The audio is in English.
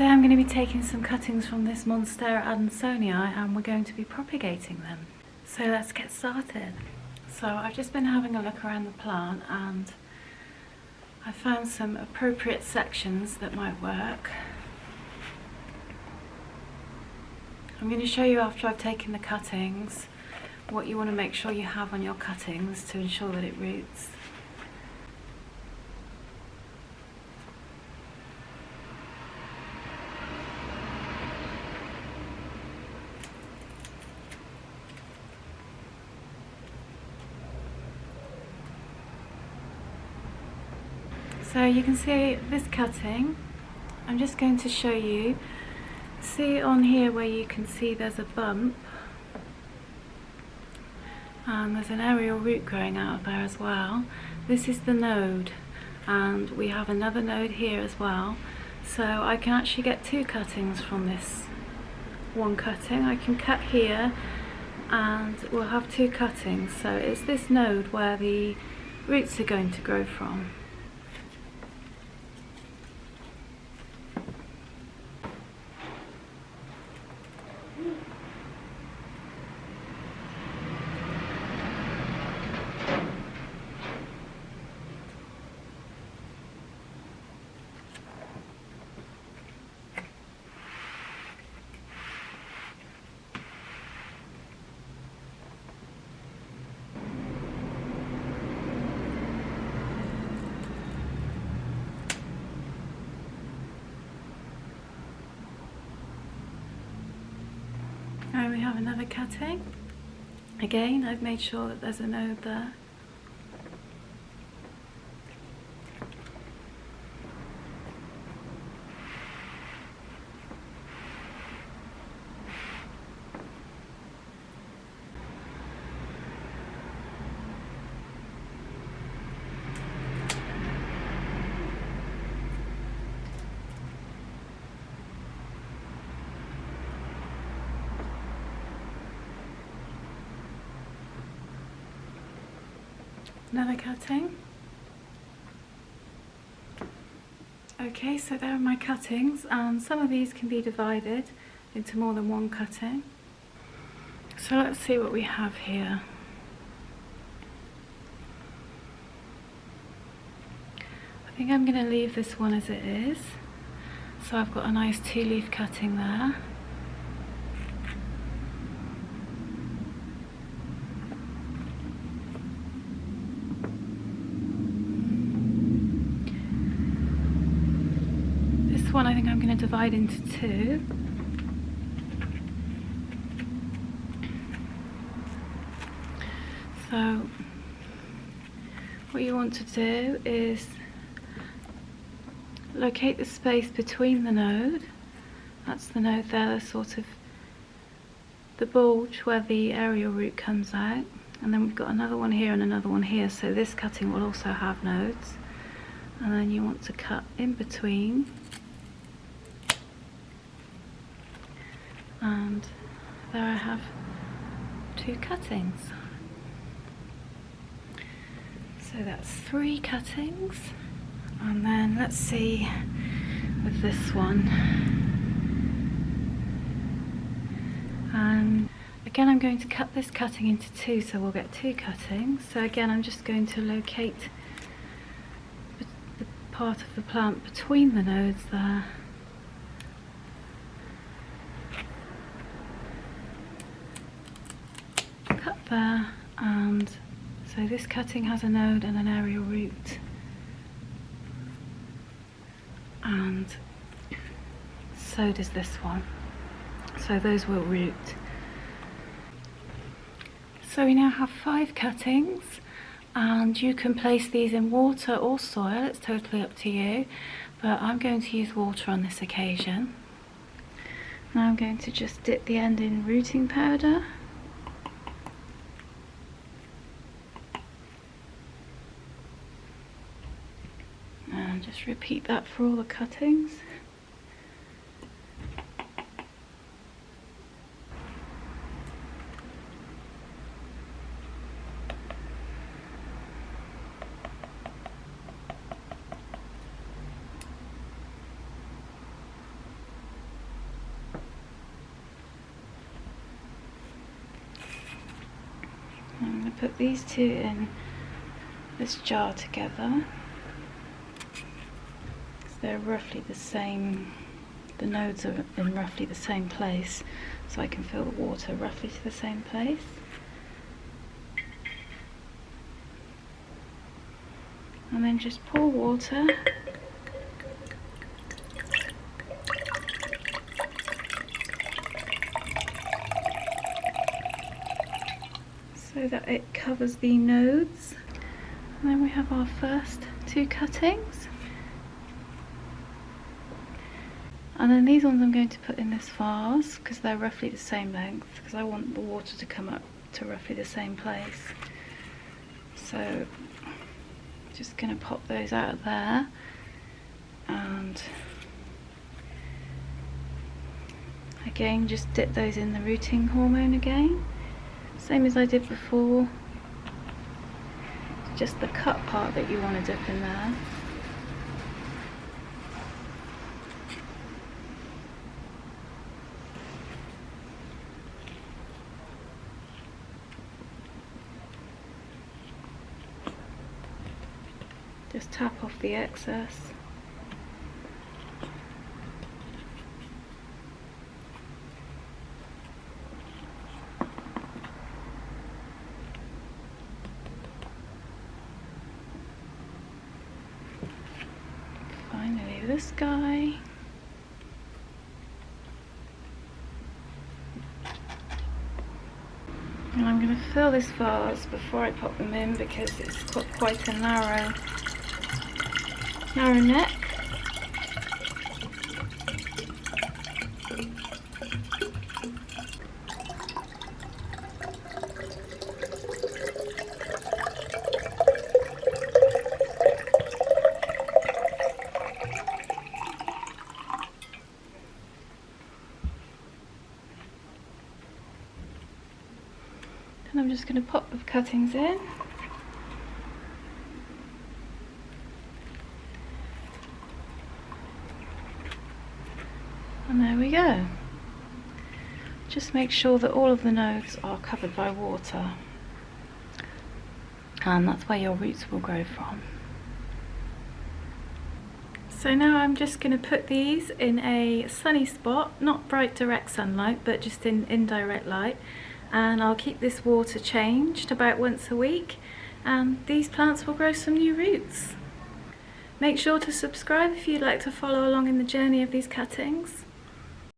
Today I'm going to be taking some cuttings from this Monstera Adansonii and we're going to be propagating them. So let's get started. So I've just been having a look around the plant and I found some appropriate sections that might work. I'm going to show you after I've taken the cuttings what you want to make sure you have on your cuttings to ensure that it roots. So you can see this cutting, I'm just going to show you, see on here where you can see there's a bump and there's an aerial root growing out of there as well. This is the node and we have another node here as well, so I can actually get two cuttings from this one cutting. I can cut here and we'll have two cuttings, so it's this node where the roots are going to grow from. And we have another cutting. Again, I've made sure that there's a node there. Another cutting. Okay, so there are my cuttings, and some of these can be divided into more than one cutting. So let's see what we have here. I think I'm going to leave this one as it is. So I've got a nice 2-leaf cutting there. One I think I'm going to divide into two. So what you want to do is locate the space between the node, that's the node there, sort of the bulge where the aerial root comes out, and then we've got another one here and another one here, so this cutting will also have nodes, and then you want to cut in between. And there I have two cuttings. So that's 3 cuttings. And then let's see with this one. And again, I'm going to cut this cutting into 2, so we'll get 2 cuttings. So again, I'm just going to locate the part of the plant between the nodes there. There, and so this cutting has a node and an aerial root, and so does this one, so those will root. So we now have 5 cuttings, and you can place these in water or soil, it's totally up to you, but I'm going to use water on this occasion. Now I'm going to just dip the end in rooting powder. Just repeat that for all the cuttings. put these two in this jar together. They're roughly the same, the nodes are in roughly the same place, so I can fill the water roughly to the same place. And then just pour water. So that it covers the nodes. And then we have our first two cuttings. And then these ones I'm going to put in this vase because they're roughly the same length, because I want the water to come up to roughly the same place. So just going to pop those out of there, and again just dip those in the rooting hormone again, same as I did before. It's just the cut part that you want to dip in there. Just tap off the excess. Finally, this guy. And I'm going to fill this vase before I pop them in because it's got quite a narrow neck. And I'm just going to pop the cuttings in. And there we go. Just make sure that all of the nodes are covered by water, and that's where your roots will grow from. So now I'm just going to put these in a sunny spot, not bright direct sunlight, but just in indirect light, and I'll keep this water changed about once a week, and these plants will grow some new roots. Make sure to subscribe if you'd like to follow along in the journey of these cuttings.